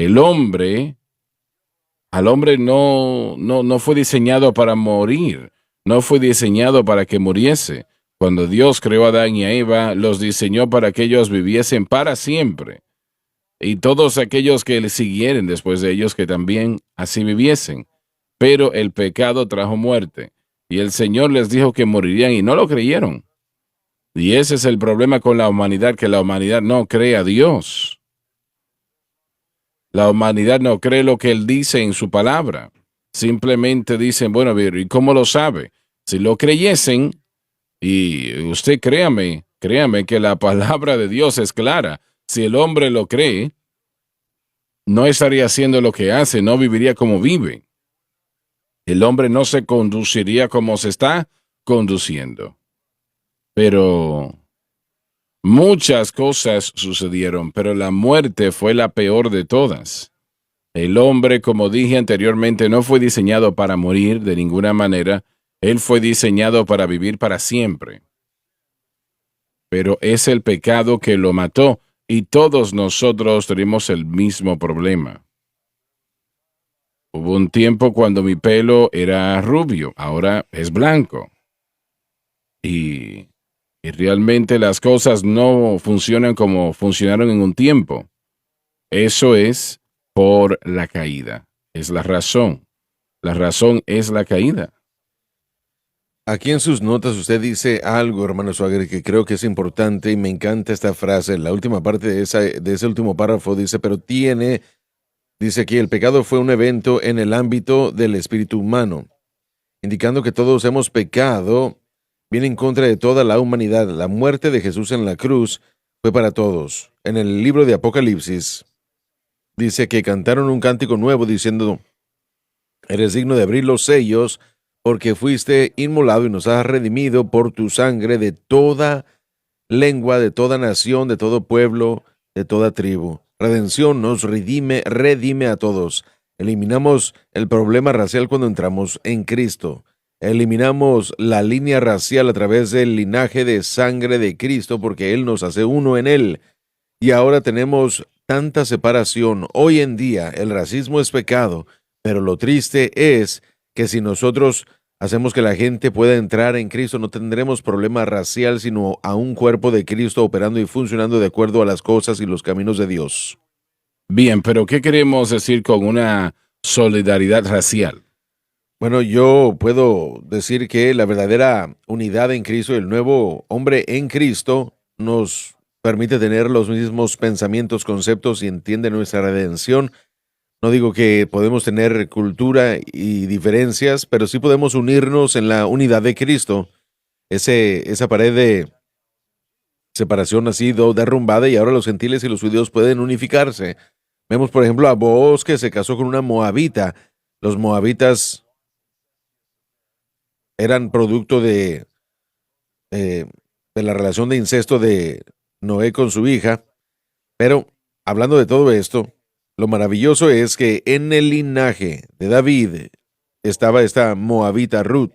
El hombre, al hombre no fue diseñado para morir, no fue diseñado para que muriese. Cuando Dios creó a Adán y a Eva, los diseñó para que ellos viviesen para siempre. Y todos aquellos que le siguieren después de ellos que también así viviesen. Pero el pecado trajo muerte. Y el Señor les dijo que morirían y no lo creyeron. Y ese es el problema con la humanidad, que la humanidad no cree a Dios. La humanidad no cree lo que Él dice en su palabra. Simplemente dicen, bueno, ¿y cómo lo sabe? Si lo creyesen, y usted créame que la palabra de Dios es clara. Si el hombre lo cree, no estaría haciendo lo que hace, no viviría como vive. El hombre no se conduciría como se está conduciendo. Pero muchas cosas sucedieron, pero la muerte fue la peor de todas. El hombre, como dije anteriormente, no fue diseñado para morir de ninguna manera. Él fue diseñado para vivir para siempre. Pero es el pecado que lo mató y todos nosotros tenemos el mismo problema. Hubo un tiempo cuando mi pelo era rubio, ahora es blanco. Y realmente las cosas no funcionan como funcionaron en un tiempo. Eso es por la caída. Es la razón. La razón es la caída. Aquí en sus notas usted dice algo, hermano Swagger, que creo que es importante y me encanta esta frase. La última parte de ese último párrafo dice, dice aquí, el pecado fue un evento en el ámbito del espíritu humano, indicando que todos hemos pecado, viene en contra de toda la humanidad. La muerte de Jesús en la cruz fue para todos. En el libro de Apocalipsis dice que cantaron un cántico nuevo diciendo, eres digno de abrir los sellos, porque fuiste inmolado y nos has redimido por tu sangre de toda lengua, de toda nación, de todo pueblo, de toda tribu. Redención nos redime a todos. Eliminamos el problema racial cuando entramos en Cristo. Eliminamos la línea racial a través del linaje de sangre de Cristo, porque Él nos hace uno en Él. Y ahora tenemos tanta separación. Hoy en día el racismo es pecado, pero lo triste es que si nosotros hacemos que la gente pueda entrar en Cristo, no tendremos problema racial, sino a un cuerpo de Cristo operando y funcionando de acuerdo a las cosas y los caminos de Dios. Bien, pero ¿qué queremos decir con una solidaridad racial? Bueno, yo puedo decir que la verdadera unidad en Cristo, el nuevo hombre en Cristo, nos permite tener los mismos pensamientos, conceptos y entiende nuestra redención. No digo que podemos tener cultura y diferencias, pero sí podemos unirnos en la unidad de Cristo. Esa pared de separación ha sido derrumbada y ahora los gentiles y los judíos pueden unificarse. Vemos, por ejemplo, a Booz, que se casó con una moabita. Los moabitas eran producto de la relación de incesto de Noé con su hija. Pero, hablando de todo esto, lo maravilloso es que en el linaje de David estaba esta moabita Ruth.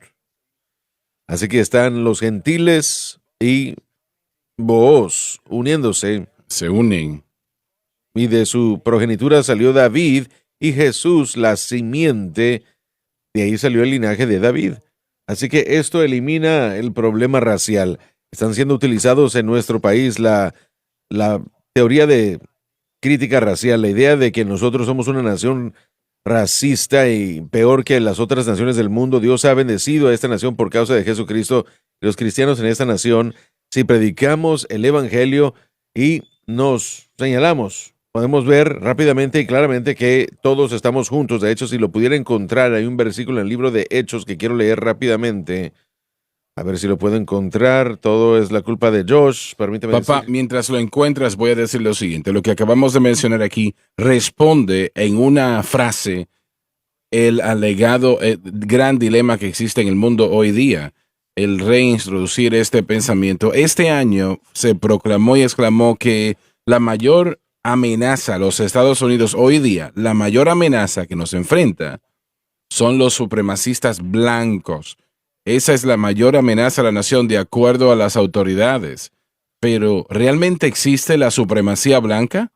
Así que están los gentiles y Booz uniéndose. Se unen. Y de su progenitura salió David y Jesús, la simiente. De ahí salió el linaje de David. Así que esto elimina el problema racial. Están siendo utilizados en nuestro país la teoría de crítica racial, la idea de que nosotros somos una nación racista y peor que las otras naciones del mundo. Dios ha bendecido a esta nación por causa de Jesucristo. Los cristianos en esta nación, si predicamos el evangelio y nos señalamos, podemos ver rápidamente y claramente que todos estamos juntos. De hecho, si lo pudiera encontrar, hay un versículo en el libro de Hechos que quiero leer rápidamente. A ver si lo puedo encontrar. Todo es la culpa de Josh. Permíteme Papá, decir. mientras lo encuentras, voy a decir lo siguiente. Lo que acabamos de mencionar aquí responde en una frase el alegado gran dilema que existe en el mundo hoy día. El reintroducir este pensamiento. Este año se proclamó y exclamó que la mayor amenaza a los Estados Unidos hoy día, la mayor amenaza que nos enfrenta son los supremacistas blancos. Esa es la mayor amenaza a la nación de acuerdo a las autoridades. Pero, ¿realmente existe la supremacía blanca?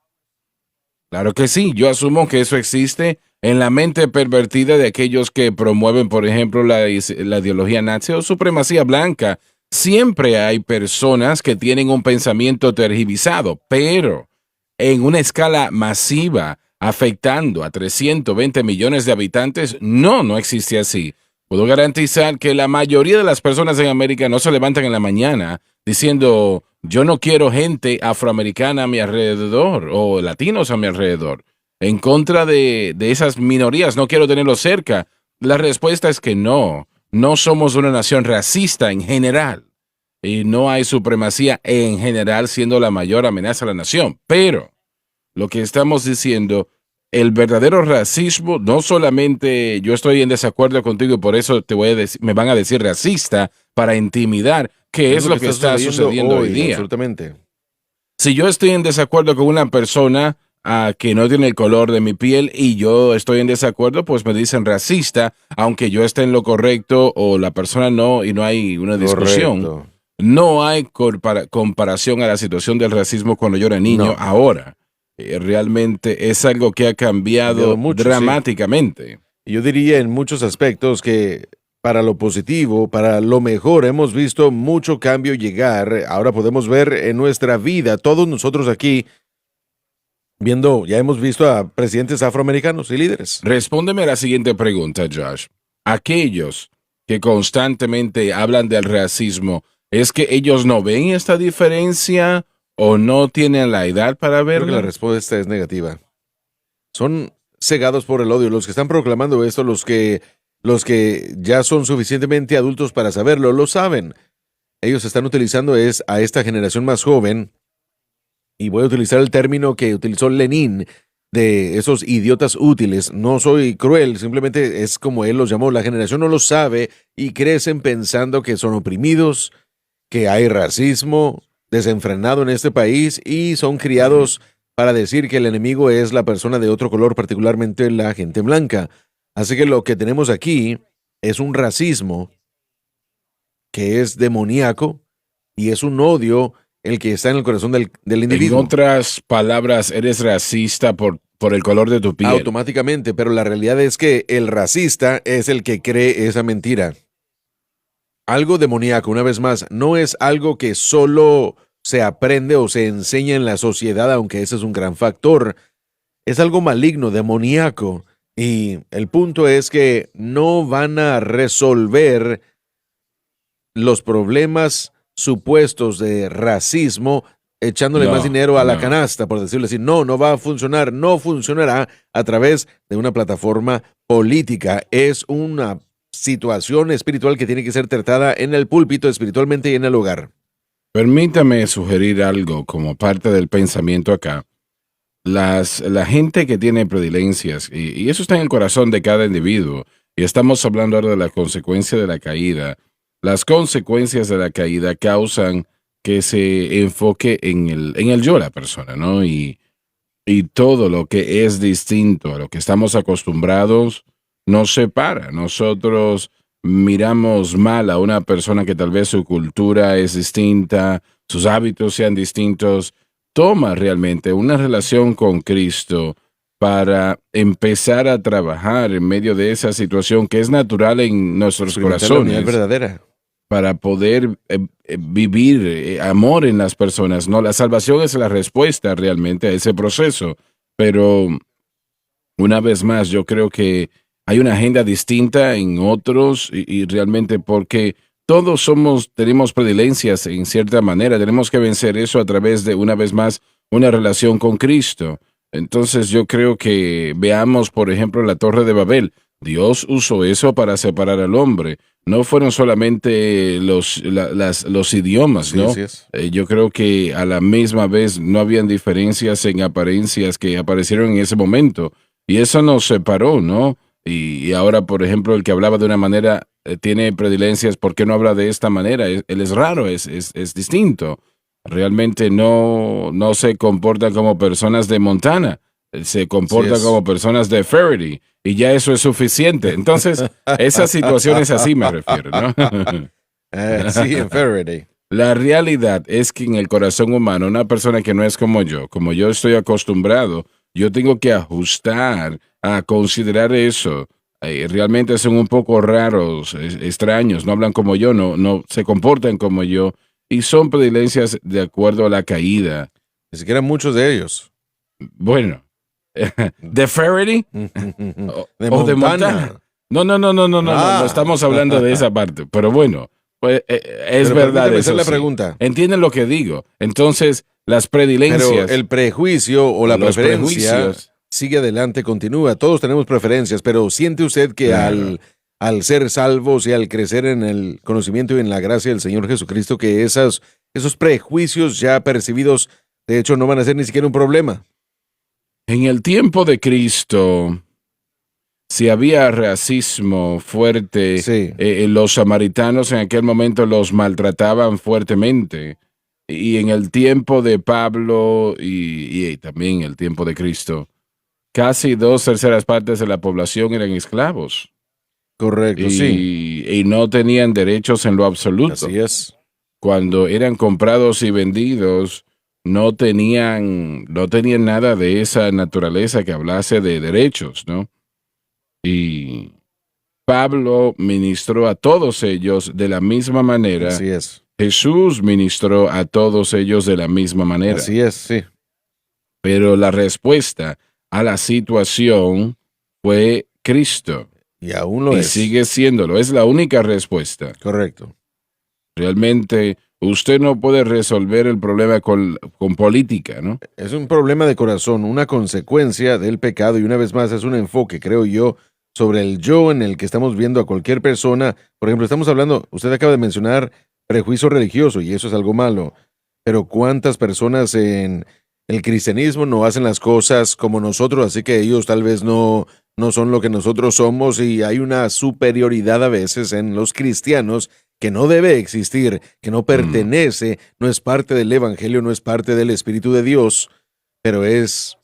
Claro que sí, yo asumo que eso existe en la mente pervertida de aquellos que promueven, por ejemplo, la ideología nazi o supremacía blanca. Siempre hay personas que tienen un pensamiento tergiversado, pero en una escala masiva, afectando a 320 millones de habitantes, no existe así. Puedo garantizar que la mayoría de las personas en América no se levantan en la mañana diciendo, yo no quiero gente afroamericana a mi alrededor o latinos a mi alrededor. En contra de esas minorías, no quiero tenerlos cerca. La respuesta es que no somos una nación racista en general y no hay supremacía en general siendo la mayor amenaza a la nación. Pero lo que estamos diciendo, el verdadero racismo, no solamente yo estoy en desacuerdo contigo y por eso te voy a me van a decir racista para intimidar, que es lo que está sucediendo hoy día. Absolutamente. Si yo estoy en desacuerdo con una persona que no tiene el color de mi piel y yo estoy en desacuerdo, pues me dicen racista, aunque yo esté en lo correcto o la persona no y no hay una discusión. Correcto. No hay comparación a la situación del racismo cuando yo era niño. No. Ahora. Realmente es algo que ha cambiado mucho, dramáticamente. Sí. Yo diría en muchos aspectos que para lo positivo, para lo mejor, hemos visto mucho cambio llegar. Ahora podemos ver en nuestra vida, todos nosotros aquí, ya hemos visto a presidentes afroamericanos y líderes. Respóndeme a la siguiente pregunta, Josh. Aquellos que constantemente hablan del racismo, ¿es que ellos no ven esta diferencia o no tienen la edad para verla? Creo que la respuesta es negativa. Son cegados por el odio. Los que están proclamando esto, los que ya son suficientemente adultos para saberlo, lo saben. Ellos están utilizando a esta generación más joven, y voy a utilizar el término que utilizó Lenin, de esos idiotas útiles. No soy cruel, simplemente es como él los llamó. La generación no lo sabe y crecen pensando que son oprimidos, que hay racismo desenfrenado en este país y son criados para decir que el enemigo es la persona de otro color, particularmente la gente blanca. Así que lo que tenemos aquí es un racismo que es demoníaco y es un odio el que está en el corazón del individuo. En otras palabras, eres racista por el color de tu piel. Automáticamente, pero la realidad es que el racista es el que cree esa mentira. Algo demoníaco, una vez más, no es algo que solo se aprende o se enseña en la sociedad, aunque ese es un gran factor. Es algo maligno, demoníaco. Y el punto es que no van a resolver los problemas supuestos de racismo echándole más dinero a la canasta, por decirlo así. No va a funcionar, no funcionará a través de una plataforma política. Es una situación espiritual que tiene que ser tratada en el púlpito, espiritualmente y en el hogar. Permítame sugerir algo como parte del pensamiento acá. La gente que tiene predilencias, y eso está en el corazón de cada individuo, y estamos hablando ahora de la consecuencia de la caída. Las consecuencias de la caída causan que se enfoque en el yo, la persona, ¿no? Y todo lo que es distinto a lo que estamos acostumbrados nos separa. Nosotros miramos mal a una persona que tal vez su cultura es distinta, sus hábitos sean distintos. Toma realmente una relación con Cristo para empezar a trabajar en medio de esa situación que es natural en nuestros corazones. Es verdadera. Para poder vivir amor en las personas. No, la salvación es la respuesta realmente a ese proceso. Pero una vez más, yo creo que hay una agenda distinta en otros y realmente porque todos tenemos predilencias en cierta manera. Tenemos que vencer eso a través de, una vez más, una relación con Cristo. Entonces yo creo que veamos, por ejemplo, la Torre de Babel. Dios usó eso para separar al hombre. No fueron solamente los idiomas, ¿no? Sí, es. Yo creo que a la misma vez no habían diferencias en apariencias que aparecieron en ese momento. Y eso nos separó, ¿no? Y ahora, por ejemplo, el que hablaba de una manera tiene predilencias. ¿Por qué no habla de esta manera? Él es raro, es distinto. Realmente no se comportan como personas de Montana. Se comporta como personas de Faraday y ya eso es suficiente. Entonces, esas situaciones así me refiero, ¿no? Sí, en Faraday. La realidad es que en el corazón humano, una persona que no es como yo estoy acostumbrado, yo tengo que ajustar a considerar eso. Realmente son un poco raros, extraños, no hablan como yo, no se comportan como yo, y son predilencias de acuerdo a la caída. Ni siquiera muchos de ellos. Bueno, ¿de Faraday? ¿O de Montana? No estamos hablando de esa parte, pero bueno, pues, es Pero verdad permítame eso hacer la sí. pregunta. ¿Entienden lo que digo? Entonces, las predilencias, Pero el prejuicio o la los preferencia prejuicios, sigue adelante, continúa. Todos tenemos preferencias, pero ¿siente usted que claro. al ser salvos y al crecer en el conocimiento y en la gracia del Señor Jesucristo, que esos prejuicios ya percibidos, de hecho, no van a ser ni siquiera un problema? En el tiempo de Cristo, si había racismo fuerte, Sí, los samaritanos en aquel momento los maltrataban fuertemente. Y en el tiempo de Pablo y también en el tiempo de Cristo, casi 2/3 de la población eran esclavos correcto, sí. y no tenían derechos en lo absoluto. Así es. Cuando eran comprados y vendidos, no tenían nada de esa naturaleza que hablase de derechos, ¿no? Y Pablo ministró a todos ellos de la misma manera. Así es. Jesús ministró a todos ellos de la misma manera. Así es, sí. Pero la respuesta a la situación fue Cristo. Y aún lo Y es. sigue siéndolo. Es la única respuesta. Correcto. Realmente usted no puede resolver el problema con política, ¿no? Es un problema de corazón, una consecuencia del pecado y una vez más es un enfoque, creo yo, sobre el yo en el que estamos viendo a cualquier persona. Por ejemplo, estamos hablando, usted acaba de mencionar prejuicio religioso y eso es algo malo, pero ¿cuántas personas en el cristianismo no hacen las cosas como nosotros, así que ellos tal vez no son lo que nosotros somos y hay una superioridad a veces en los cristianos que no debe existir, que no pertenece, no es parte del evangelio, no es parte del Espíritu de Dios, pero es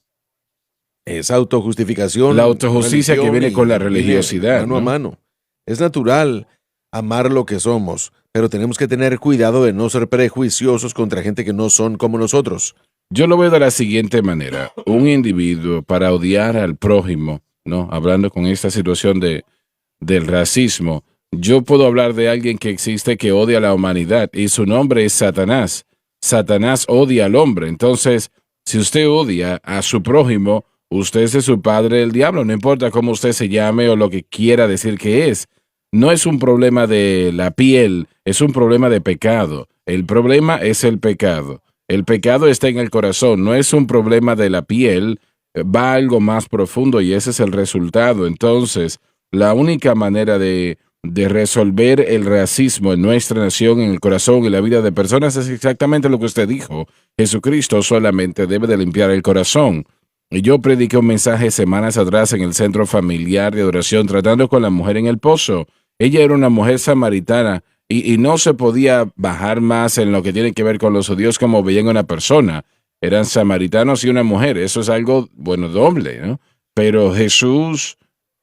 autojustificación, La autojusticia que religión viene con la viene religiosidad, mano a ¿no? mano. Es natural amar lo que somos, pero tenemos que tener cuidado de no ser prejuiciosos contra gente que no son como nosotros. Yo lo veo de la siguiente manera. Un individuo para odiar al prójimo, ¿no? Hablando con esta situación del racismo, yo puedo hablar de alguien que existe que odia a la humanidad y su nombre es Satanás. Satanás odia al hombre. Entonces, si usted odia a su prójimo, usted es de su padre el diablo. No importa cómo usted se llame o lo que quiera decir que es. No es un problema de la piel, es un problema de pecado. El problema es el pecado. El pecado está en el corazón, no es un problema de la piel, va a algo más profundo y ese es el resultado. Entonces, la única manera de resolver el racismo en nuestra nación, en el corazón, en la vida de personas, es exactamente lo que usted dijo. Jesucristo solamente debe de limpiar el corazón. Y yo prediqué un mensaje semanas atrás en el centro familiar de adoración tratando con la mujer en el pozo. Ella era una mujer samaritana y no se podía bajar más en lo que tiene que ver con los judíos como veían a una persona. Eran samaritanos y una mujer. Eso es algo, bueno, doble, ¿no? Pero Jesús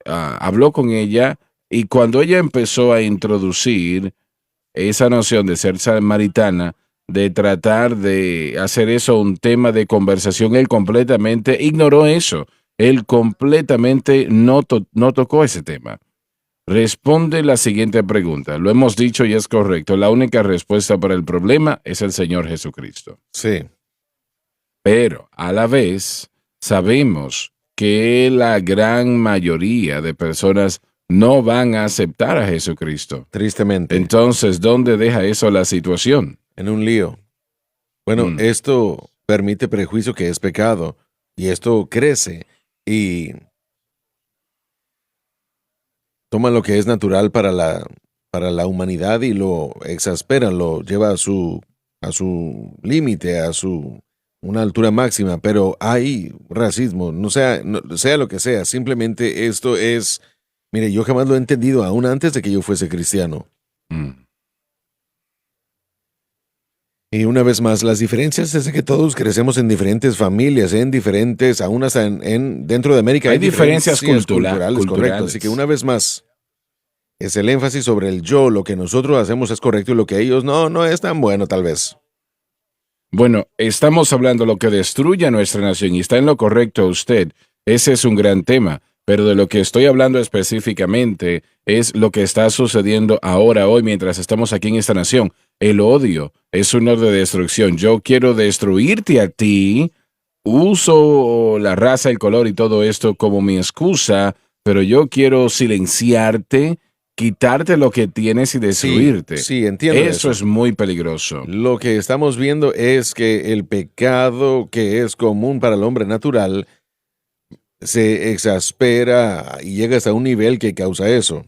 habló con ella y cuando ella empezó a introducir esa noción de ser samaritana, de tratar de hacer eso un tema de conversación, él completamente ignoró eso. Él completamente no tocó ese tema. Responde la siguiente pregunta. Lo hemos dicho y es correcto. La única respuesta para el problema es el Señor Jesucristo. Sí. Pero a la vez sabemos que la gran mayoría de personas no van a aceptar a Jesucristo. Tristemente. Entonces, ¿dónde deja eso la situación? En un lío. Bueno, esto permite prejuicio que es pecado y esto crece y toma lo que es natural para la humanidad y lo exaspera, lo lleva a su límite, a una altura máxima, pero hay racismo, sea lo que sea, simplemente esto es, mire, yo jamás lo he entendido aún antes de que yo fuese cristiano. Y una vez más, las diferencias es que todos crecemos en diferentes familias, en diferentes, aún hasta dentro de América hay diferencias culturales, correcto. Así que una vez más, es el énfasis sobre el yo, lo que nosotros hacemos es correcto y lo que ellos no es tan bueno tal vez. Bueno, estamos hablando de lo que destruye a nuestra nación y está en lo correcto usted. Ese es un gran tema, pero de lo que estoy hablando específicamente es lo que está sucediendo ahora, hoy, mientras estamos aquí en esta nación. El odio es un orden de destrucción. Yo quiero destruirte a ti, uso la raza, el color y todo esto como mi excusa, pero yo quiero silenciarte, quitarte lo que tienes y Sí, destruirte. sí, entiendo Eso eso. es muy peligroso. Lo que estamos viendo es que el pecado que es común para el hombre natural se exaspera y llega hasta un nivel que causa eso.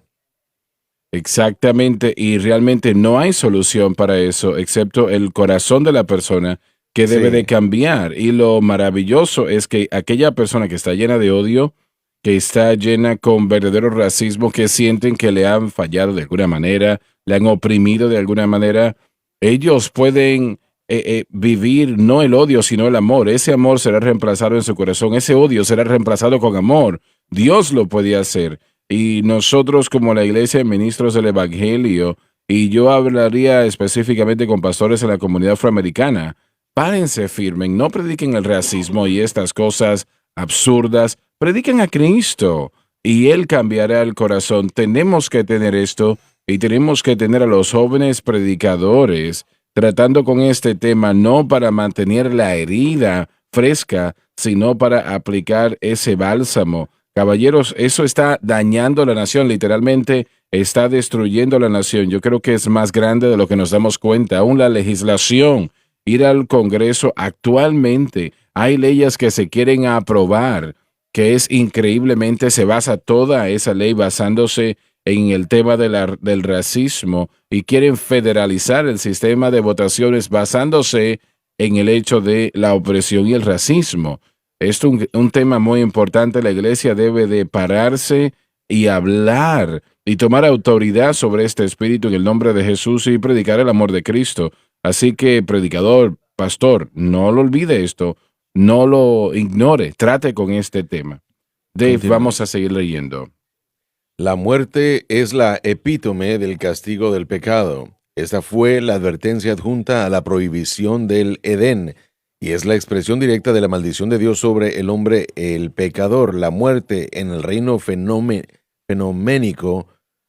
Exactamente, y realmente no hay solución para eso, excepto el corazón de la persona que debe de Sí, cambiar. Y lo maravilloso es que aquella persona que está llena de odio, que está llena con verdadero racismo, que sienten que le han fallado de alguna manera, le han oprimido de alguna manera, ellos pueden vivir no el odio, sino el amor. Ese amor será reemplazado en su corazón, ese odio será reemplazado con amor. Dios lo puede hacer. Y nosotros como la iglesia de ministros del Evangelio, y yo hablaría específicamente con pastores en la comunidad afroamericana, párense firmen, no prediquen el racismo y estas cosas absurdas, prediquen a Cristo y Él cambiará el corazón. Tenemos que tener esto y tenemos que tener a los jóvenes predicadores tratando con este tema no para mantener la herida fresca, sino para aplicar ese bálsamo. Caballeros, eso está dañando la nación, literalmente está destruyendo la nación. Yo creo que es más grande de lo que nos damos cuenta. Aún la legislación, ir al Congreso actualmente, hay leyes que se quieren aprobar, que es increíblemente, se basa toda esa ley basándose en el tema del racismo y quieren federalizar el sistema de votaciones basándose en el hecho de la opresión y el racismo. Esto es un tema muy importante. La iglesia debe de pararse y hablar y tomar autoridad sobre este espíritu en el nombre de Jesús y predicar el amor de Cristo. Así que, predicador, pastor, no lo olvide esto, no lo ignore, trate con este tema. Dave, vamos a continuemos. seguir leyendo. La muerte es la epítome del castigo del pecado. Esta fue la advertencia adjunta a la prohibición del Edén y es la expresión directa de la maldición de Dios sobre el hombre, el pecador. La muerte en el reino fenoménico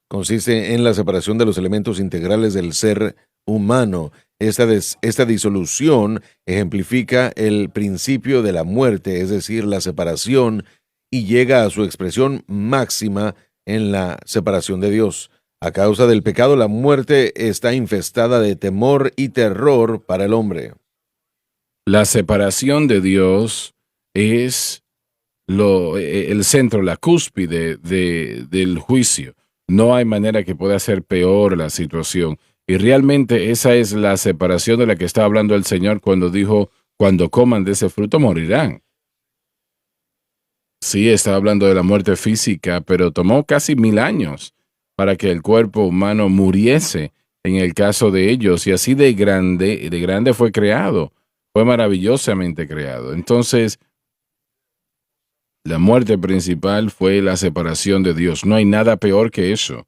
consiste en la separación de los elementos integrales del ser humano. Esta disolución ejemplifica el principio de la muerte, es decir, la separación, y llega a su expresión máxima en la separación de Dios. A causa del pecado, la muerte está infestada de temor y terror para el hombre. La separación de Dios es el centro, la cúspide del juicio. No hay manera que pueda ser peor la situación. Y realmente esa es la separación de la que está hablando el Señor cuando dijo, cuando coman de ese fruto morirán. Sí, estaba hablando de la muerte física, pero tomó casi 1000 años para que el cuerpo humano muriese en el caso de ellos. Y así de grande fue creado. Fue maravillosamente creado. Entonces, la muerte principal fue la separación de Dios. No hay nada peor que eso.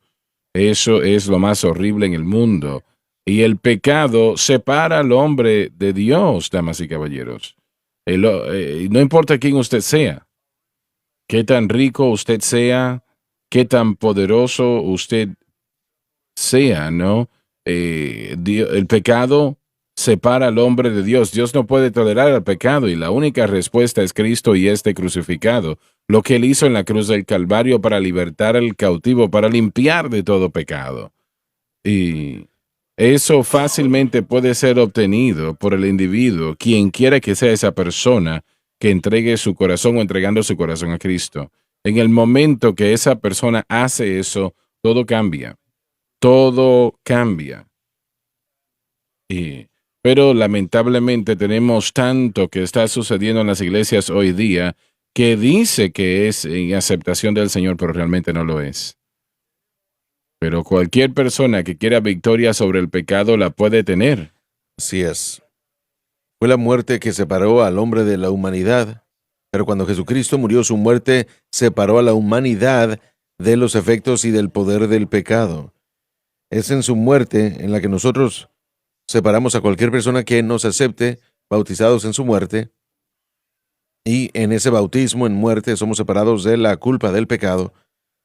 Eso es lo más horrible en el mundo. Y el pecado separa al hombre de Dios, damas y caballeros. No importa quién usted sea, qué tan rico usted sea, qué tan poderoso usted sea, ¿no? El pecado separa al hombre de Dios. Dios no puede tolerar el pecado y la única respuesta es Cristo y este crucificado. Lo que él hizo en la cruz del Calvario para libertar al cautivo, para limpiar de todo pecado. Y eso fácilmente puede ser obtenido por el individuo, quien quiera que sea esa persona que entregue su corazón o entregando su corazón a Cristo. En el momento que esa persona hace eso, todo cambia. Todo cambia. Pero lamentablemente tenemos tanto que está sucediendo en las iglesias hoy día que dice que es en aceptación del Señor, pero realmente no lo es. Pero cualquier persona que quiera victoria sobre el pecado la puede tener. Así es. Fue la muerte que separó al hombre de la humanidad, pero cuando Jesucristo murió, su muerte separó a la humanidad de los efectos y del poder del pecado. Es en su muerte en la que nosotros separamos a cualquier persona que nos acepte bautizados en su muerte, y en ese bautismo en muerte somos separados de la culpa del pecado,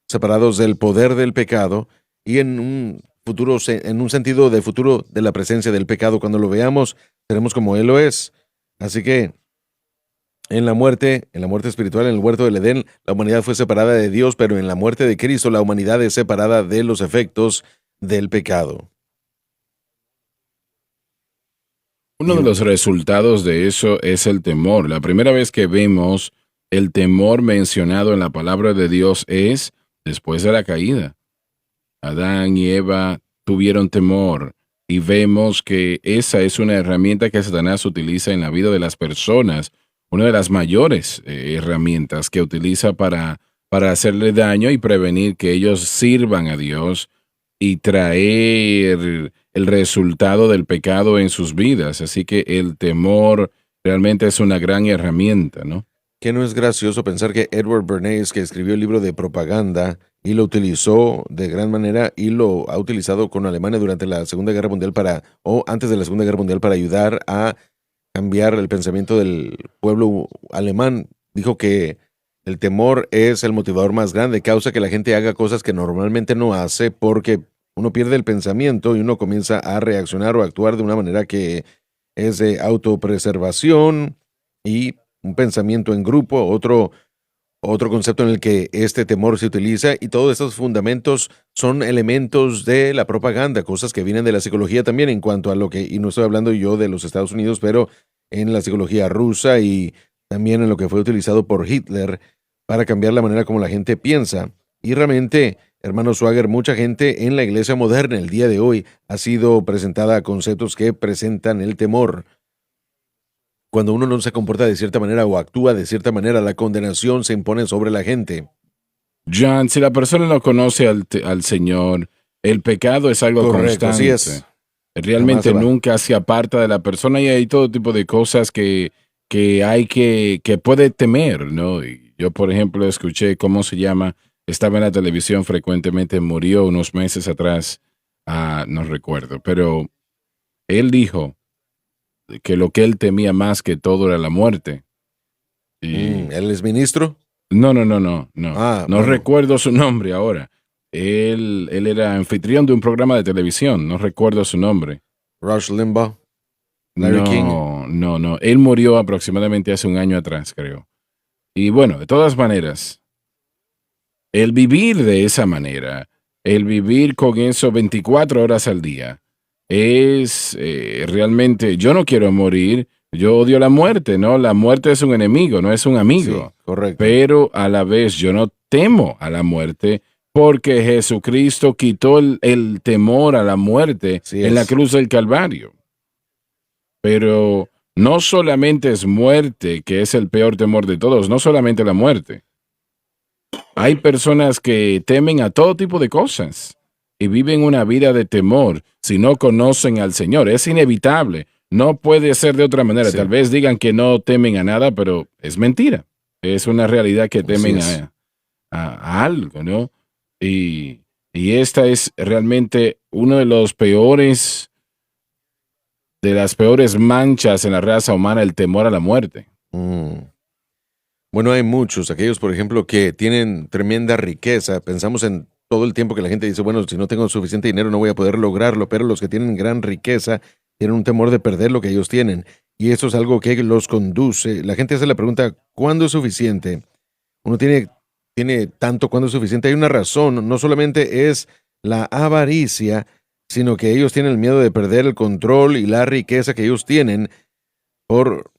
separados del poder del pecado, y en un futuro, en un sentido de futuro de la presencia del pecado, cuando lo veamos, seremos como Él lo es. Así que en la muerte espiritual, en el huerto del Edén, la humanidad fue separada de Dios, pero en la muerte de Cristo, la humanidad es separada de los efectos del pecado. Uno de los resultados de eso es el temor. La primera vez que vemos el temor mencionado en la palabra de Dios es después de la caída. Adán y Eva tuvieron temor y vemos que esa es una herramienta que Satanás utiliza en la vida de las personas, una de las mayores herramientas que utiliza para hacerle daño y prevenir que ellos sirvan a Dios y traer el resultado del pecado en sus vidas. Así que el temor realmente es una gran herramienta, ¿no? Que no es gracioso pensar que Edward Bernays, que escribió el libro de propaganda y lo utilizó de gran manera y lo ha utilizado con Alemania durante la Segunda Guerra Mundial o antes de la Segunda Guerra Mundial para ayudar a cambiar el pensamiento del pueblo alemán, dijo que el temor es el motivador más grande, causa que la gente haga cosas que normalmente no hace porque uno pierde el pensamiento y uno comienza a reaccionar o actuar de una manera que es de autopreservación y un pensamiento en grupo, otro concepto en el que este temor se utiliza, y todos estos fundamentos son elementos de la propaganda, cosas que vienen de la psicología también en cuanto a lo que, y no estoy hablando yo de los Estados Unidos, pero en la psicología rusa y también en lo que fue utilizado por Hitler para cambiar la manera como la gente piensa. Y realmente, hermano Swagger, mucha gente en la iglesia moderna el día de hoy ha sido presentada a conceptos que presentan el temor. Cuando uno no se comporta de cierta manera o actúa de cierta manera, la condenación se impone sobre la gente. John, si la persona no conoce al Señor, el pecado es algo Correcto, constante. así es. Realmente Jamás se va. nunca se aparta de la persona y hay todo tipo de cosas que hay que puede temer, ¿no? Y yo, por ejemplo, escuché, ¿cómo se llama? Estaba en la televisión frecuentemente, murió unos meses atrás, no recuerdo, pero él dijo que lo que él temía más que todo era la muerte. Y ¿Él es ministro? no. Ah, No bueno. recuerdo su nombre ahora. Él era anfitrión de un programa de televisión, no recuerdo su nombre. Rush Limbaugh. Larry King. No. Él murió aproximadamente hace un año atrás, creo. Y bueno, de todas maneras, el vivir de esa manera, el vivir con eso 24 horas al día, es realmente, yo no quiero morir, yo odio la muerte, ¿no? La muerte es un enemigo, no es un amigo. Sí, correcto. Pero a la vez yo no temo a la muerte porque Jesucristo quitó el temor a la muerte en la cruz del Calvario. Pero no solamente es muerte, que es el peor temor de todos, no solamente la muerte. Hay personas que temen a todo tipo de cosas y viven una vida de temor si no conocen al Señor. Es inevitable, no puede ser de otra manera. Sí. Tal vez digan que no temen a nada, pero es mentira. Es una realidad que temen a algo, ¿no? Y esta es realmente uno de los peores, de las peores manchas en la raza humana, el temor a la muerte. Bueno, hay muchos, aquellos, por ejemplo, que tienen tremenda riqueza. Pensamos en todo el tiempo que la gente dice, bueno, si no tengo suficiente dinero no voy a poder lograrlo, pero los que tienen gran riqueza tienen un temor de perder lo que ellos tienen. Y eso es algo que los conduce. La gente hace la pregunta, ¿cuándo es suficiente? Uno tiene tanto, ¿cuándo es suficiente? Hay una razón, no solamente es la avaricia, sino que ellos tienen el miedo de perder el control y la riqueza que ellos tienen por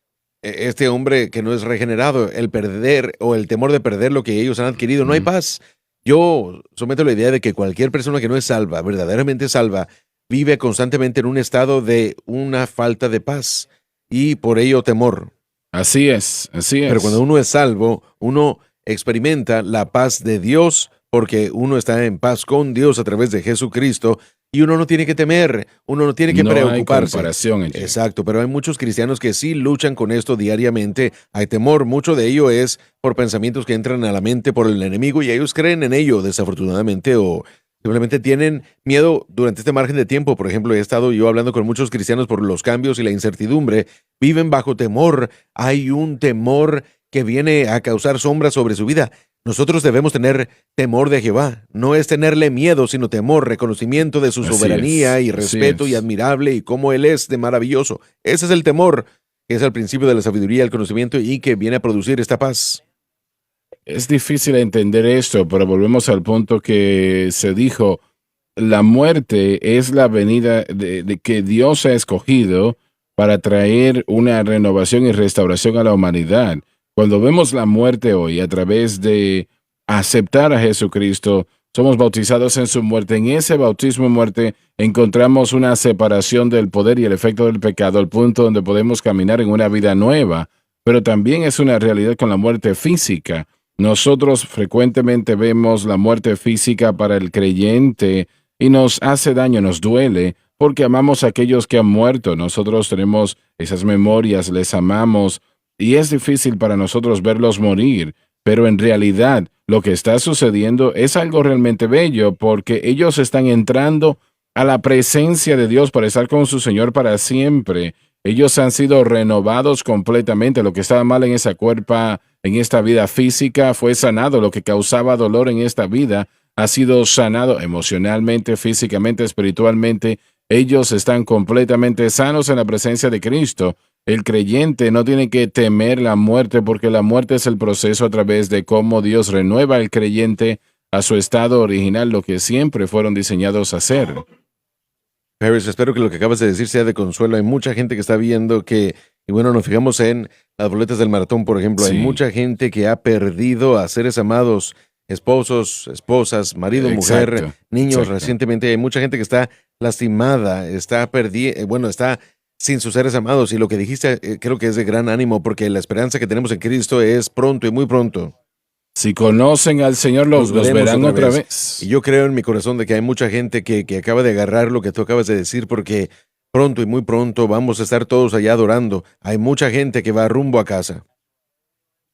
este hombre que no es regenerado, el perder o el temor de perder lo que ellos han adquirido. No hay paz. Yo someto la idea de que cualquier persona que no es salva, verdaderamente salva, vive constantemente en un estado de una falta de paz y por ello temor. Así es. Pero cuando uno es salvo, uno experimenta la paz de Dios porque uno está en paz con Dios a través de Jesucristo y uno no tiene que temer, uno no tiene que preocuparse. Hay comparación. Exacto, pero hay muchos cristianos que sí luchan con esto diariamente. Hay temor, mucho de ello es por pensamientos que entran a la mente por el enemigo y ellos creen en ello, desafortunadamente, o Simplemente tienen miedo durante este margen de tiempo. Por ejemplo, he estado yo hablando con muchos cristianos por los cambios y la incertidumbre. Viven bajo temor. Hay un temor que viene a causar sombra sobre su vida. Nosotros debemos tener temor de Jehová. No es tenerle miedo, sino temor, reconocimiento de su soberanía y así respeto y es. admirable y cómo Él es de maravilloso. Ese es el temor, que es el principio de la sabiduría, el conocimiento y que viene a producir esta paz. Es difícil entender esto, pero volvemos al punto que se dijo, la muerte es la venida de que Dios ha escogido para traer una renovación y restauración a la humanidad. Cuando vemos la muerte hoy a través de aceptar a Jesucristo, somos bautizados en su muerte. En ese bautismo y muerte encontramos una separación del poder y el efecto del pecado, al punto donde podemos caminar en una vida nueva, pero también es una realidad con la muerte física. Nosotros frecuentemente vemos la muerte física para el creyente y nos hace daño, nos duele, porque amamos a aquellos que han muerto. Nosotros tenemos esas memorias, les amamos, y es difícil para nosotros verlos morir, pero en realidad lo que está sucediendo es algo realmente bello, porque ellos están entrando a la presencia de Dios para estar con su Señor para siempre. Ellos han sido renovados completamente. Lo que estaba mal en esa cuerpa, en esta vida física, fue sanado. Lo que causaba dolor en esta vida ha sido sanado emocionalmente, físicamente, espiritualmente. Ellos están completamente sanos en la presencia de Cristo. El creyente no tiene que temer la muerte, porque la muerte es el proceso a través de cómo Dios renueva al creyente a su estado original, lo que siempre fueron diseñados a hacer. Harris, espero que lo que acabas de decir sea de consuelo. Hay mucha gente que está viendo que, y bueno, nos fijamos en las boletas del maratón, por ejemplo. Hay Sí, mucha gente que ha perdido a seres amados, esposos, esposas, marido, mujer, exacto, niños exacto. recientemente. Hay mucha gente que está lastimada, está perdida, bueno, está sin sus seres amados. Y lo que dijiste, creo que es de gran ánimo, porque la esperanza que tenemos en Cristo es pronto y muy pronto. Si conocen al Señor, Los los veremos verán otra otra vez. Y vez. yo creo en mi corazón de que hay mucha gente que acaba de agarrar lo que tú acabas de decir, porque pronto y muy pronto vamos a estar todos allá adorando. Hay mucha gente que va rumbo a casa.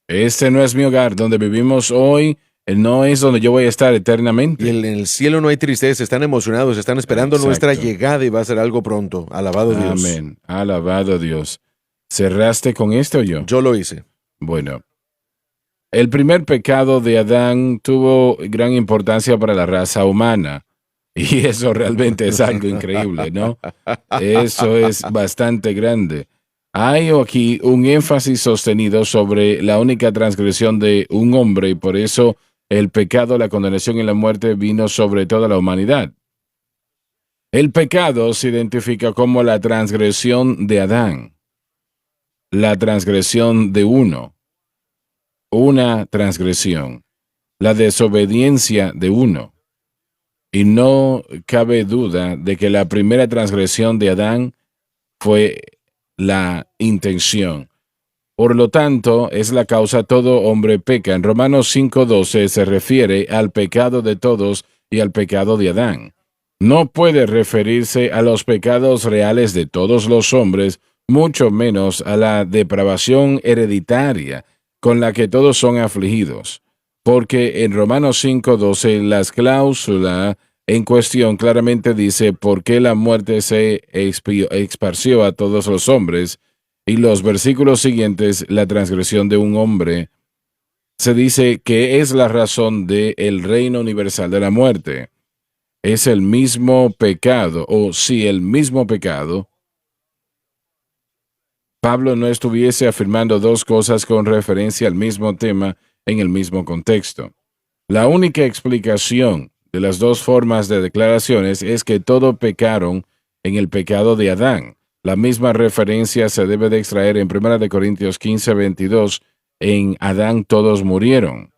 Este no es mi hogar, donde vivimos hoy, no es donde yo voy a estar Y eternamente. en el cielo no hay tristeza, están emocionados, están esperando nuestra Exacto. llegada y va a ser algo pronto. Alabado Dios. Amén. Alabado Dios. ¿Cerraste con esto o yo? Yo lo hice. Bueno, el primer pecado de Adán tuvo gran importancia para la raza humana. Y eso realmente es algo increíble, ¿no? Eso es bastante grande. Hay aquí un énfasis sostenido sobre la única transgresión de un hombre y por eso el pecado, la condenación y la muerte vino sobre toda la humanidad. El pecado se identifica como la transgresión de Adán, la transgresión de uno, una transgresión, la desobediencia de uno. Y no cabe duda de que la primera transgresión de Adán fue la intención. Por lo tanto, es la causa todo hombre peca. En Romanos 5:12 se refiere al pecado de todos y al pecado de Adán. No puede referirse a los pecados reales de todos los hombres, mucho menos a la depravación hereditaria con la que todos son afligidos. Porque en Romanos 5:12 las cláusulas en cuestión claramente dice por qué la muerte se esparció a todos los hombres, y los versículos siguientes, la transgresión de un hombre, se dice que es la razón del reino universal de la muerte. Es el mismo pecado, o si el mismo pecado, Pablo no estuviese afirmando dos cosas con referencia al mismo tema en el mismo contexto. La única explicación de las dos formas de declaraciones es que todos pecaron en el pecado de Adán. La misma referencia se debe de extraer en 1 Corintios 15:22. En Adán todos murieron,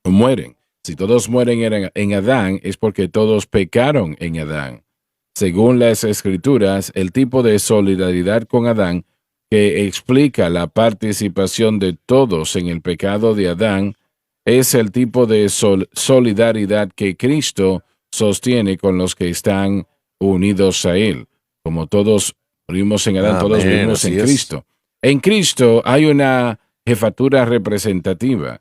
o mueren. Si todos mueren en Adán, es porque todos pecaron en Adán. Según las Escrituras, el tipo de solidaridad con Adán que explica la participación de todos en el pecado de Adán es el tipo de solidaridad que Cristo sostiene con los que están unidos a Él. Como todos morimos en Adán, todos Amén, vivimos en así es. Cristo. En Cristo hay una jefatura representativa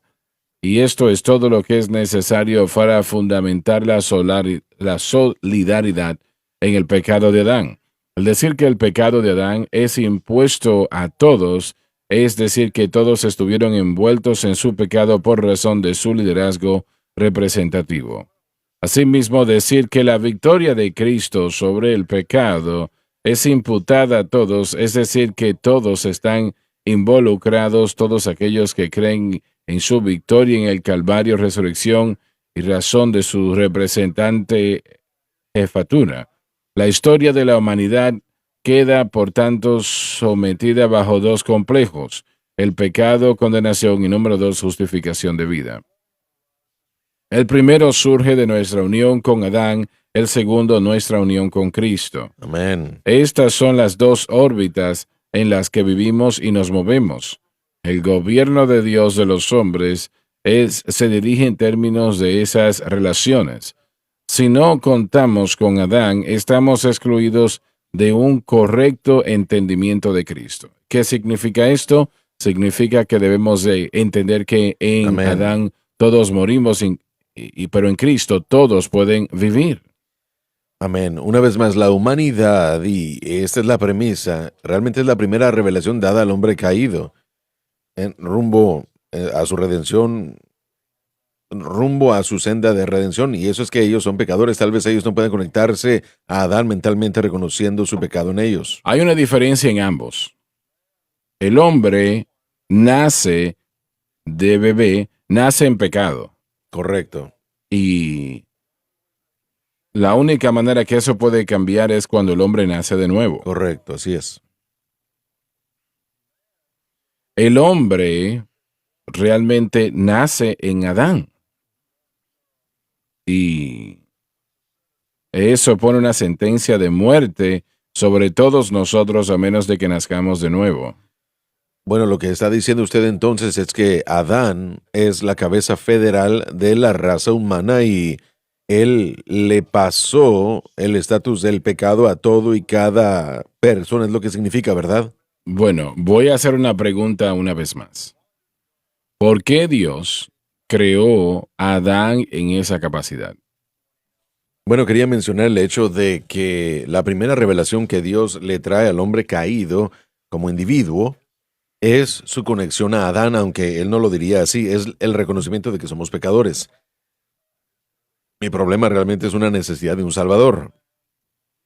Y esto es todo lo que es necesario para fundamentar la solidaridad en el pecado de Adán. Al decir que el pecado de Adán es impuesto a todos, es decir, que todos estuvieron envueltos en su pecado por razón de su liderazgo representativo. Asimismo, decir que la victoria de Cristo sobre el pecado es imputada a todos, es decir, que todos están involucrados, todos aquellos que creen en su victoria en el Calvario, resurrección y razón de su representante jefatura. La historia de la humanidad queda, por tanto, sometida bajo dos complejos: el pecado, condenación, y número dos, justificación de vida. El primero surge de nuestra unión con Adán, el segundo, nuestra unión con Cristo. Amén. Estas son las dos órbitas en las que vivimos y nos movemos. El gobierno de Dios de los hombres se dirige en términos de esas relaciones. Si no contamos con Adán, estamos excluidos de un correcto entendimiento de Cristo. ¿Qué significa esto? Significa que debemos de entender que en Amén. Adán todos morimos, pero en Cristo todos pueden vivir. Amén. Una vez más, la humanidad, y esta es la premisa, realmente es la primera revelación dada al hombre caído, en rumbo a su redención, rumbo a su senda de redención, y eso es que ellos son pecadores. Tal vez ellos no pueden conectarse a Adán mentalmente reconociendo su pecado en ellos. Hay una diferencia en ambos. El hombre nace de bebé, nace en pecado. Correcto. Y la única manera que eso puede cambiar es cuando el hombre nace de nuevo. Correcto, así es. El hombre realmente nace en Adán. Y eso pone una sentencia de muerte sobre todos nosotros a menos de que nazcamos de nuevo. Bueno, lo que está diciendo usted entonces es que Adán es la cabeza federal de la raza humana y él le pasó el estatus del pecado a todo y cada persona, es lo que significa, ¿verdad? Bueno, voy a hacer una pregunta una vez más. ¿Por qué Dios creó a Adán en esa capacidad? Bueno, quería mencionar el hecho de que la primera revelación que Dios le trae al hombre caído como individuo es su conexión a Adán, aunque él no lo diría así, es el reconocimiento de que somos pecadores. Mi problema realmente es una necesidad de un Salvador.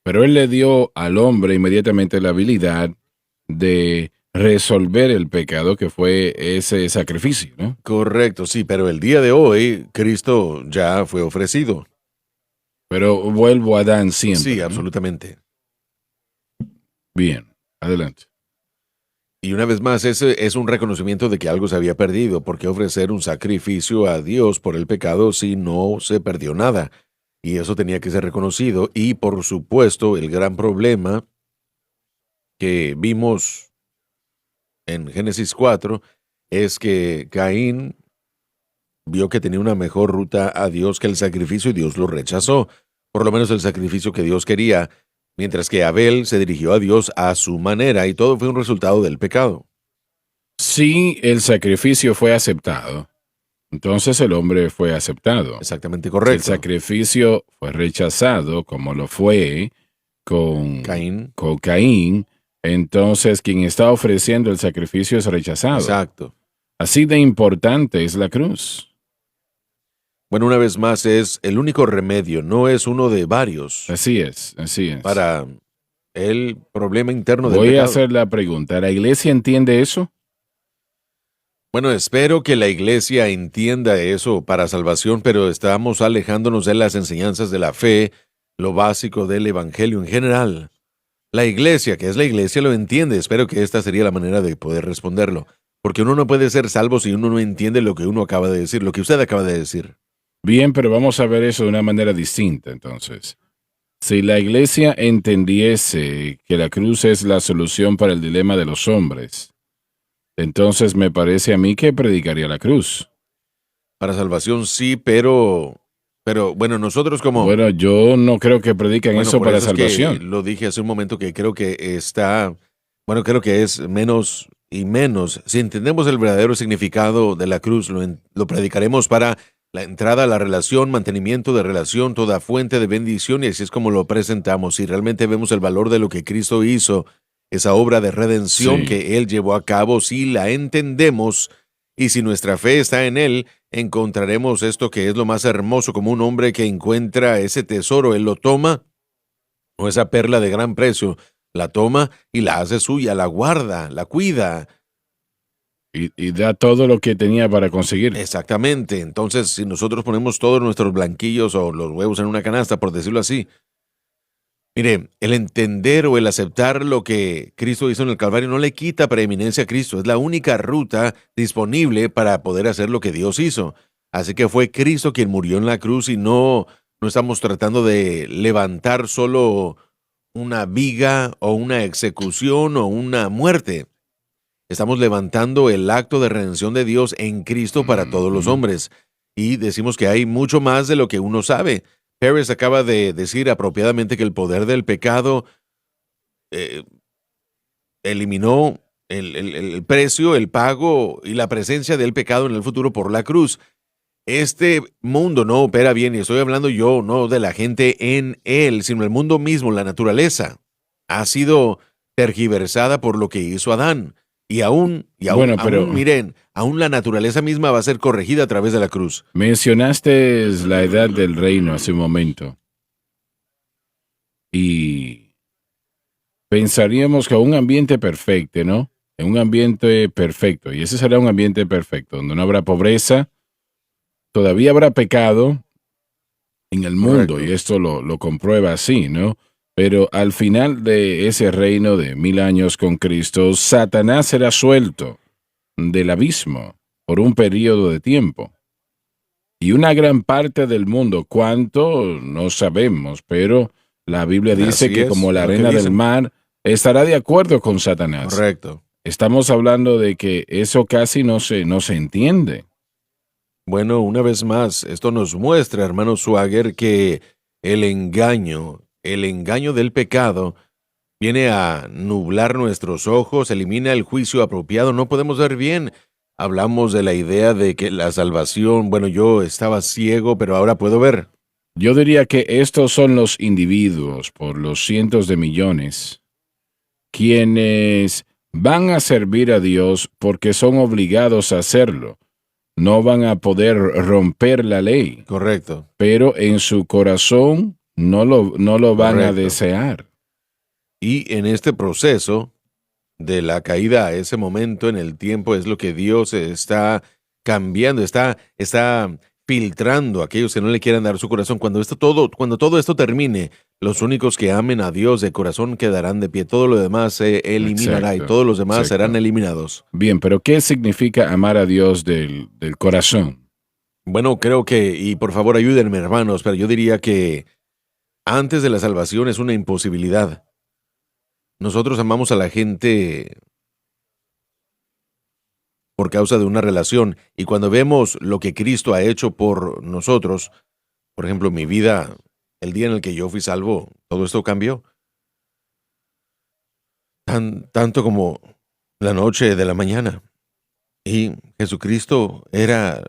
Pero él le dio al hombre inmediatamente la habilidad de resolver el pecado, que fue ese sacrificio, ¿no? Correcto, sí, pero el día de hoy Cristo ya fue ofrecido. Pero vuelvo a Adán siempre. Sí, ¿no? absolutamente. Bien, adelante. Y una vez más, ese es un reconocimiento de que algo se había perdido. ¿Por qué ofrecer un sacrificio a Dios por el pecado si no se perdió nada? Y eso tenía que ser reconocido. Y por supuesto, el gran problema que vimos en Génesis 4 es que Caín vio que tenía una mejor ruta a Dios que el sacrificio y Dios lo rechazó. Por lo menos el sacrificio que Dios quería. Mientras que Abel se dirigió a Dios a su manera y todo fue un resultado del pecado. Si el sacrificio fue aceptado, entonces el hombre fue aceptado. Exactamente Si el correcto. sacrificio fue rechazado, como lo fue con Caín, entonces quien está ofreciendo el sacrificio es rechazado. Exacto. Así de importante es la cruz. Bueno, una vez más, es el único remedio, no es uno de varios Así es, así es. para el problema interno del Voy a pecado. hacer la pregunta. ¿La iglesia entiende eso? Bueno, espero que la iglesia entienda eso para salvación, pero estamos alejándonos de las enseñanzas de la fe, lo básico del evangelio en general. La iglesia, que es la iglesia, lo entiende. Espero que esta sería la manera de poder responderlo. Porque uno no puede ser salvo si uno no entiende lo que uno acaba de decir, lo que usted acaba de decir. Bien, pero vamos a ver eso de una manera distinta, entonces. Si la iglesia entendiese que la cruz es la solución para el dilema de los hombres, entonces me parece a mí que predicaría la cruz. Para salvación sí, pero bueno, nosotros como... Bueno, yo no creo que predican Bueno, eso por para eso es que salvación. lo dije hace un momento que creo que está... Bueno, creo que es menos y menos. Si entendemos el verdadero significado de la cruz, lo predicaremos para la entrada a la relación, mantenimiento de relación, toda fuente de bendición, y así es como lo presentamos. Si realmente vemos el valor de lo que Cristo hizo, esa obra de redención Sí. que Él llevó a cabo, si la entendemos y si nuestra fe está en Él, encontraremos esto que es lo más hermoso, como un hombre que encuentra ese tesoro, Él lo toma, o esa perla de gran precio, la toma y la hace suya, la guarda, la cuida. Y da todo lo que tenía para conseguir. Exactamente. Entonces, si nosotros ponemos todos nuestros blanquillos o los huevos en una canasta, por decirlo así, mire, el entender o el aceptar lo que Cristo hizo en el Calvario no le quita preeminencia a Cristo. Es la única ruta disponible para poder hacer lo que Dios hizo. Así que fue Cristo quien murió en la cruz y no estamos tratando de levantar solo una viga o una execución o una muerte. Estamos levantando el acto de redención de Dios en Cristo para todos los Ujú. hombres. Y decimos que hay mucho más de lo que uno sabe. Pérez acaba de decir apropiadamente que el poder del pecado eh, eliminó el precio, el pago y la presencia del pecado en el futuro por la cruz. Este mundo no opera bien, y estoy hablando yo no de la gente en él, sino el mundo mismo, la naturaleza, ha sido tergiversada por lo que hizo Adán. Bueno, pero Miren, aún la naturaleza misma va a ser corregida a través de la cruz. mencionaste la edad del reino hace un momento. Y pensaríamos que un ambiente perfecto, ¿no? En un ambiente perfecto. Y ese será un ambiente perfecto, donde no habrá pobreza, todavía habrá pecado en el mundo, y Correcto. esto lo comprueba así, ¿no? Pero al final de ese reino de 1000 años con Cristo, Satanás será suelto del abismo por un periodo de tiempo. Y una gran parte del mundo, cuánto no sabemos, pero la Biblia dice Así que como es la lo que arena del dicen. mar estará de acuerdo con Satanás. Correcto. Estamos hablando de que eso casi no se entiende. Bueno, una vez más, esto nos muestra, hermano Swagger, que el engaño del pecado, viene a nublar nuestros ojos, elimina el juicio apropiado, no podemos ver bien. Hablamos de la idea de que la salvación, bueno, yo estaba ciego, pero ahora puedo ver. Yo diría que estos son los individuos, por los cientos de millones, quienes van a servir a Dios porque son obligados a hacerlo. No van a poder romper la ley, Correcto, pero en su corazón no lo van a correcto. desear. Y en este proceso de la caída a ese momento en el tiempo es lo que Dios está cambiando, está filtrando a aquellos que no le quieran dar su corazón. Cuando todo esto termine, los únicos que amen a Dios de corazón quedarán de pie. Todo lo demás se eliminará y Exacto, todos los demás serán exacto. eliminados. Bien, pero ¿qué significa amar a Dios del corazón? Bueno, creo que, y por favor ayúdenme hermanos, pero yo diría que antes de la salvación es una imposibilidad. Nosotros amamos a la gente por causa de una relación. Y cuando vemos lo que Cristo ha hecho por nosotros, por ejemplo, mi vida, el día en el que yo fui salvo, todo esto cambió. Tanto como la noche de la mañana. Y Jesucristo era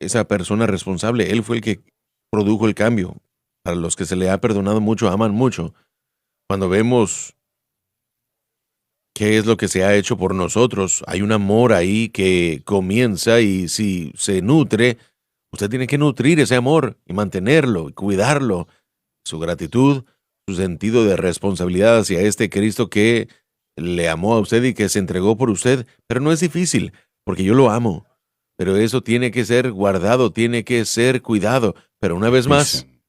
esa persona responsable. Él fue el que produjo el cambio. Para los que se le ha perdonado mucho, aman mucho. Cuando vemos qué es lo que se ha hecho por nosotros, hay un amor ahí que comienza, y si se nutre, usted tiene que nutrir ese amor y mantenerlo y cuidarlo. Su gratitud, su sentido de responsabilidad hacia este Cristo que le amó a usted y que se entregó por usted. Pero no es difícil, porque yo lo amo. Pero eso tiene que ser guardado, tiene que ser cuidado. Pero una vez más, Dicen.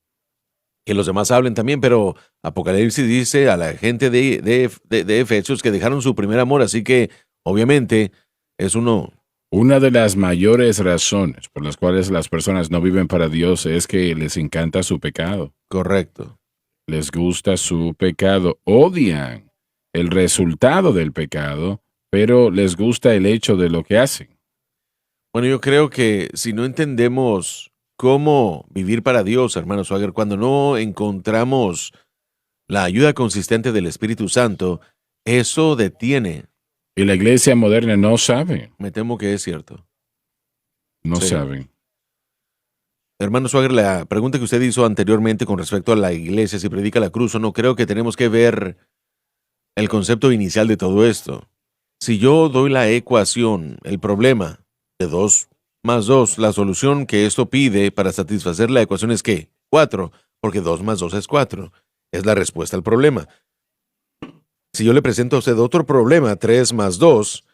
que los demás hablen también, pero Apocalipsis dice a la gente de Efesios que dejaron su primer amor, así que obviamente es uno Una de las mayores razones por las cuales las personas no viven para Dios es que les encanta su pecado. correcto. Les gusta su pecado, odian el resultado del pecado, pero les gusta el hecho de lo que hacen. Bueno, yo creo que si no entendemos cómo vivir para Dios, hermano Swagger, cuando no encontramos la ayuda consistente del Espíritu Santo, eso detiene Y la iglesia moderna no sabe, Me temo que es cierto. no Sí. sabe. Hermano Swagger, la pregunta que usted hizo anteriormente con respecto a la iglesia, si predica la cruz o no, creo que tenemos que ver el concepto inicial de todo esto. Si yo doy la ecuación, el problema de 2 más 2, la solución que esto pide para satisfacer la ecuación es ¿qué? 4, porque 2 más 2 es 4. Es la respuesta al problema. Si yo le presento a usted otro problema, 3 más 2,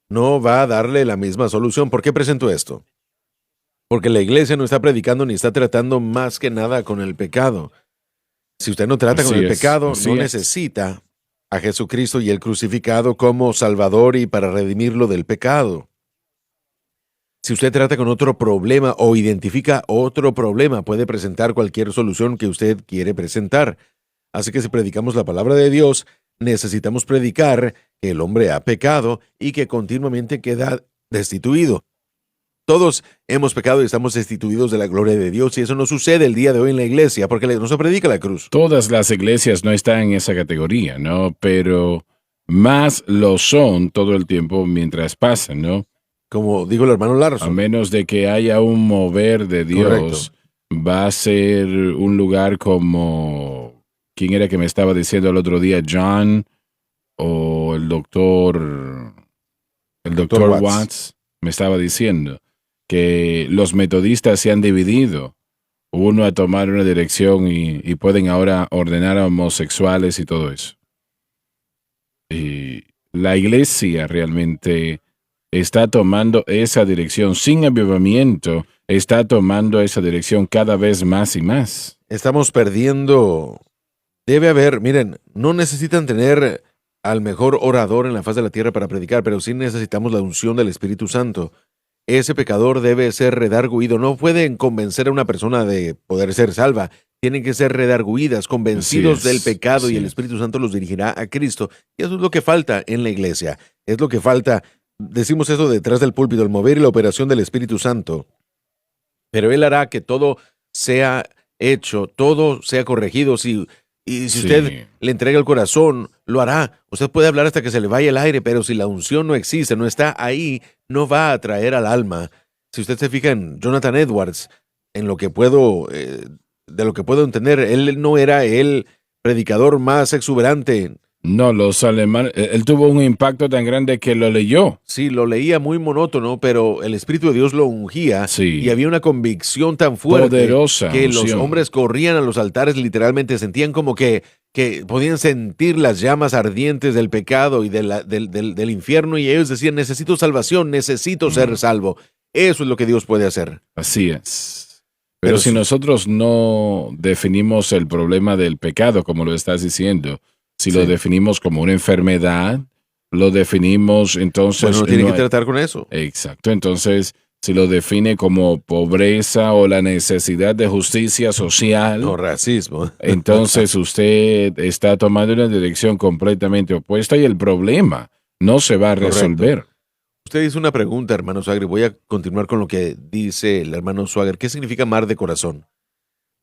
no va a darle la misma solución. ¿Por qué presento esto? Porque la iglesia no está predicando ni está tratando más que nada con el pecado. Si usted no trata con Así el es, pecado, así no es. necesita a Jesucristo y el crucificado como Salvador y para redimirlo del pecado. Si usted trata con otro problema o identifica otro problema, puede presentar cualquier solución que usted quiere presentar. Así que si predicamos la palabra de Dios, necesitamos predicar que el hombre ha pecado y que continuamente queda destituido. Todos hemos pecado y estamos destituidos de la gloria de Dios, y eso no sucede el día de hoy en la iglesia porque no se predica la cruz. Todas las iglesias no están en esa categoría, ¿no? Pero más lo son todo el tiempo mientras pasan, ¿no? Como dijo el hermano A Larson. menos de que haya un mover de Dios, va a ser un lugar como, ¿quién era que me estaba diciendo el otro día? John o el doctor Watts me estaba diciendo que los metodistas se han dividido, uno a tomar una dirección y pueden ahora ordenar a homosexuales y todo eso. Y la iglesia realmente está tomando esa dirección sin avivamiento, está tomando esa dirección cada vez más y más. Estamos perdiendo. Debe haber, miren, no necesitan tener al mejor orador en la faz de la tierra para predicar, pero sí necesitamos la unción del Espíritu Santo. Ese pecador debe ser redarguido. No pueden convencer a una persona de poder ser salva. Tienen que ser redarguidas, convencidos del pecado, y el Espíritu Santo los dirigirá a Cristo. Y eso es lo que falta en la iglesia. Es lo que falta. Decimos eso detrás del púlpito, el mover y la operación del Espíritu Santo. Pero Él hará que todo sea hecho, todo sea corregido. Y si usted le entrega el corazón, lo hará. Usted puede hablar hasta que se le vaya el aire, pero si la unción no existe, no está ahí, no va a atraer al alma. Si usted se fija en Jonathan Edwards, en lo que de lo que puedo entender, él no era el predicador más exuberante. No, los alemanes, él tuvo un impacto tan grande que lo leyó. Sí, lo leía muy monótono, pero el Espíritu de Dios lo ungía, y había una convicción tan fuerte, poderosa que unción. Los hombres corrían a los altares, literalmente sentían como que podían sentir las llamas ardientes del pecado y del infierno, y ellos decían: necesito salvación, necesito ser salvo. Eso es lo que Dios puede hacer. Así es. Pero si nosotros no definimos el problema del pecado, como lo estás diciendo, si lo definimos como una enfermedad, lo definimos, entonces... Bueno, no tiene que tratar con eso. Exacto. Entonces, si lo define como pobreza o la necesidad de justicia social... No, racismo. Entonces, usted está tomando una dirección completamente opuesta y el problema no se va a resolver. Correcto. Usted hizo una pregunta, hermano Swagger. Voy a continuar con lo que dice el hermano Swagger. ¿Qué significa amar de corazón?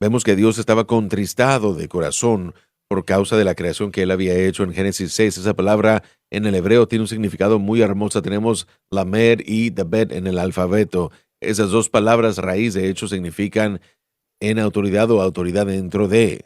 Vemos que Dios estaba contristado de corazón por causa de la creación que él había hecho en Génesis 6. Esa palabra en el hebreo tiene un significado muy hermoso. Tenemos lamed y dabet en el alfabeto. Esas dos palabras raíz, de hecho, significan en autoridad o autoridad dentro de.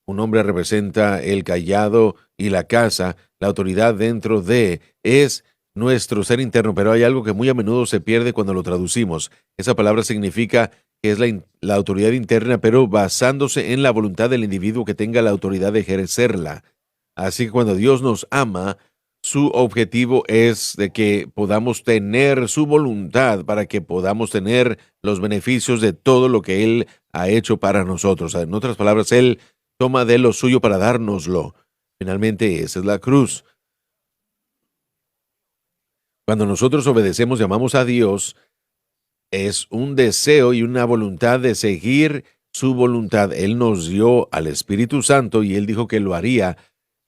Un hombre representa el cayado y la casa. La autoridad dentro de es nuestro ser interno, pero hay algo que muy a menudo se pierde cuando lo traducimos. Esa palabra significa que es la autoridad interna, pero basándose en la voluntad del individuo que tenga la autoridad de ejercerla. Así que cuando Dios nos ama, su objetivo es de que podamos tener su voluntad para que podamos tener los beneficios de todo lo que Él ha hecho para nosotros. En otras palabras, Él toma de lo suyo para dárnoslo. Finalmente, esa es la cruz. Cuando nosotros obedecemos y amamos a Dios, es un deseo y una voluntad de seguir su voluntad. Él nos dio al Espíritu Santo y Él dijo que lo haría,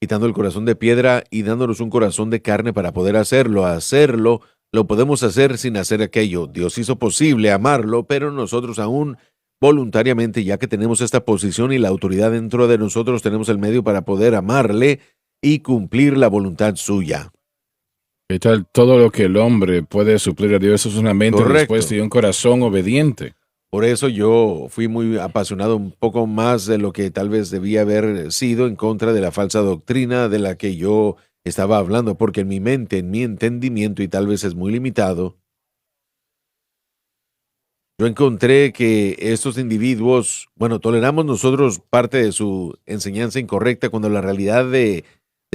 quitando el corazón de piedra y dándonos un corazón de carne para poder hacerlo. Hacerlo lo podemos hacer sin hacer aquello. Dios hizo posible amarlo, pero nosotros aún voluntariamente, ya que tenemos esta posición y la autoridad dentro de nosotros, tenemos el medio para poder amarle y cumplir la voluntad suya. ¿Qué tal todo lo que el hombre puede suplir a Dios? Es una mente Correcto. dispuesta y un corazón obediente. Por eso yo fui muy apasionado un poco más de lo que tal vez debía haber sido en contra de la falsa doctrina de la que yo estaba hablando, porque en mi mente, en mi entendimiento, y tal vez es muy limitado, yo encontré que estos individuos, bueno, toleramos nosotros parte de su enseñanza incorrecta cuando la realidad de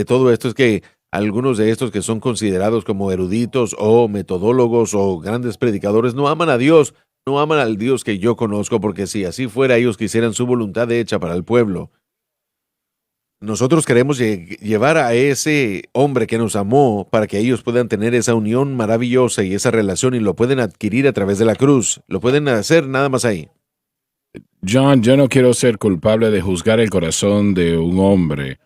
todo esto es que algunos de estos que son considerados como eruditos o metodólogos o grandes predicadores no aman a Dios, no aman al Dios que yo conozco, porque si así fuera ellos quisieran su voluntad hecha para el pueblo. Nosotros queremos llevar a ese hombre que nos amó para que ellos puedan tener esa unión maravillosa y esa relación y lo pueden adquirir a través de la cruz. Lo pueden hacer nada más ahí. John, yo no quiero ser culpable de juzgar el corazón de un hombre.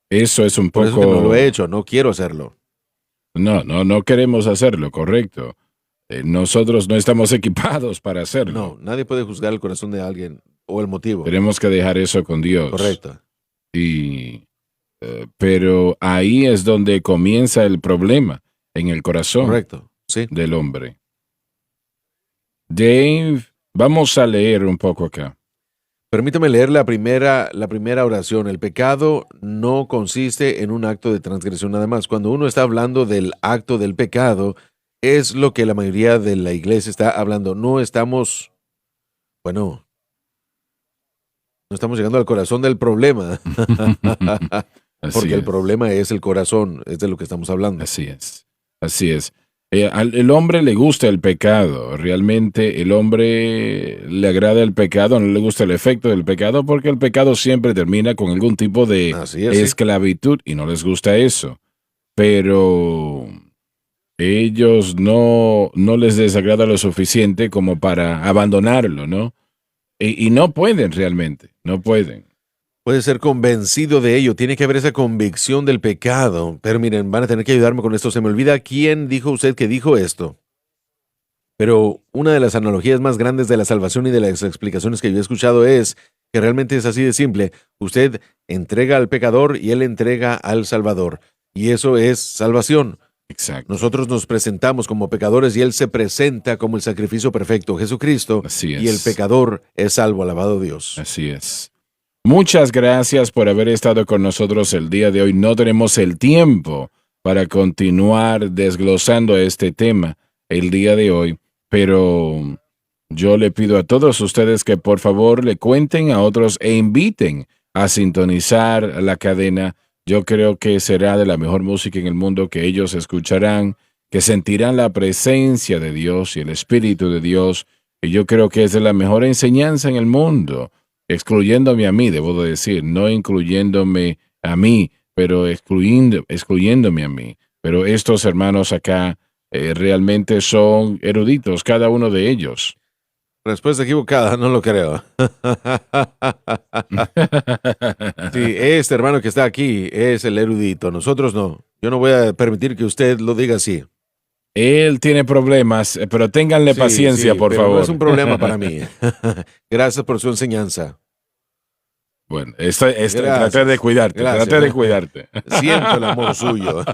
Eso es un Por poco... eso que no lo he hecho, no quiero hacerlo. No queremos hacerlo, correcto. Nosotros no estamos equipados para hacerlo. No, nadie puede juzgar el corazón de alguien o el motivo. Tenemos que dejar eso con Dios. Correcto. Pero ahí es donde comienza el problema, en el corazón Correcto, sí. del hombre. Dave, vamos a leer un poco acá. Permítame leer la primera oración. El pecado no consiste en un acto de transgresión nada más. Cuando uno está hablando del acto del pecado, es lo que la mayoría de la iglesia está hablando. No estamos llegando al corazón del problema. Porque el problema es el corazón, es de lo que estamos hablando. Así es. El hombre le gusta el pecado. Realmente el hombre le agrada el pecado, no le gusta el efecto del pecado, porque el pecado siempre termina con algún tipo de esclavitud y no les gusta eso. Pero ellos no les desagrada lo suficiente como para abandonarlo, ¿no? Y no pueden realmente, no pueden. Puede ser convencido de ello, tiene que haber esa convicción del pecado. Pero miren, van a tener que ayudarme con esto. Se me olvida quién dijo usted que dijo esto. Pero una de las analogías más grandes de la salvación y de las explicaciones que yo he escuchado es que realmente es así de simple. Usted entrega al pecador y él entrega al Salvador. Y eso es salvación. Exacto. Nosotros nos presentamos como pecadores y él se presenta como el sacrificio perfecto, Jesucristo. Así es. Y el pecador es salvo, alabado Dios. Así es. Muchas gracias por haber estado con nosotros el día de hoy. No tenemos el tiempo para continuar desglosando este tema el día de hoy, pero yo le pido a todos ustedes que por favor le cuenten a otros e inviten a sintonizar la cadena. Yo creo que será de la mejor música en el mundo que ellos escucharán, que sentirán la presencia de Dios y el Espíritu de Dios, y yo creo que es de la mejor enseñanza en el mundo. Excluyéndome a mí, debo de decir, no incluyéndome a mí, pero excluyéndome a mí. Pero estos hermanos acá realmente son eruditos, cada uno de ellos. Respuesta equivocada, no lo creo. Sí, este hermano que está aquí es el erudito, nosotros no. Yo no voy a permitir que usted lo diga así. Él tiene problemas, pero ténganle paciencia, por favor. No es un problema para mí. Gracias por su enseñanza. Bueno, traté de cuidarte, traté de cuidarte. Siento el amor suyo.